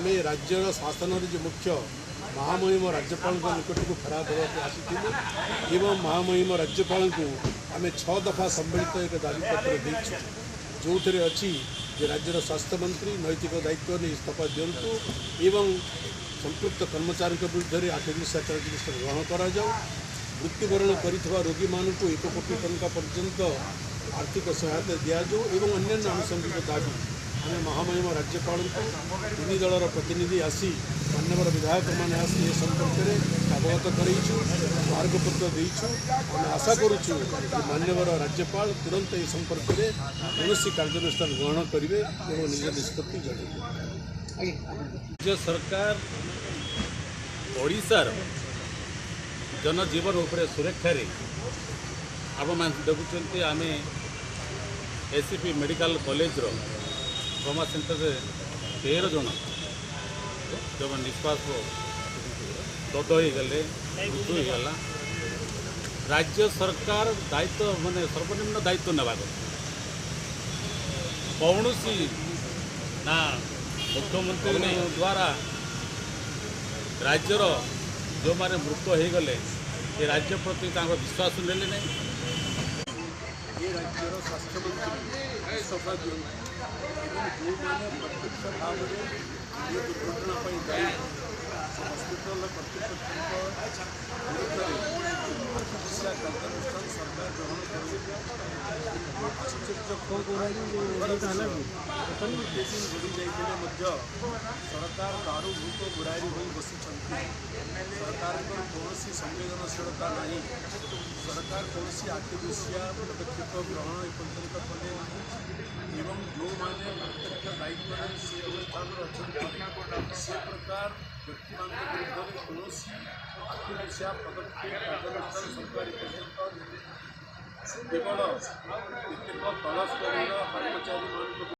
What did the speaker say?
आम राज्यर शासन जो मुख्य महामहिम राज्यपाल निकट को फेरा देवाक आसी महामहिम राज्यपाल को आम 6 दफा सम्मिलित एक दाबीपत्र देचु जो थे अच्छी राज्यर स्वास्थ्य मंत्री नैतिक दायित्व नहीं इस्तीफा दिंतु एवं संपृक्त कर्मचारी विरुद्ध 8 दिवसीय कार्यानुष्ठान ग्रहण करा मृत्युवरण कर रोगी मान 1 कोटी टंका पर्यंत आर्थिक सहायता दिजाऊ और अन्य आनुषंगिक दाबी आम महामहिम राज्यपाल को 3 दलर प्रतिनिधि आसी मान्यवर विधायक मैंने आसी ए संपर्क में अवगत करूँ मार्गपत्र देचु आम आशा करुचु कि मान्यवर राज्यपाल तुरंत ए संपर्क में कौन कार्यानुष्ठान ग्रहण करेंगे और निज निष्पत्ति जन राज्य सरकार ओडिशार जनजीवन उपरे सुरक्षा आप देखुं आम ACP medical college trauma centre 13 जन जो निश्वास दद हो गले मृत्यु हो गला। राज्य सरकार दायित्व माने सर्वनिम्न दायित्व नेबा कौन ना मुख्यमंत्री द्वारा राज्यर जो माने मृत हो गले ये राज्य प्रति विश्वास नेले नहीं। ये राज्यर स्वास्थ्य मंत्री इस्तीफा दिखाई जो मैंने प्रत्यक्ष भाव में ये दुर्घटना दायी हस्पिटाल कर्तृपक्ष चिकित्सा कार्यानुष्ठान सरकार ग्रहण कर सरकार दारूभूत बुराई हो बसी सरकार कौन संवेदनशीलता नहीं सरकार कौन 8 दिवसीय पदक्षेप ग्रहण एपर्यंत कले एवं जो मैंने प्रत्यक्ष दायित्व से अच्छा से प्रकार व्यक्ति विरुद्ध कौन 8 दिवसीय पदक्षेप कार्यानुष्ठान सरकार एपर्यंत केवल केवल तल स्तर कर्मचारी मान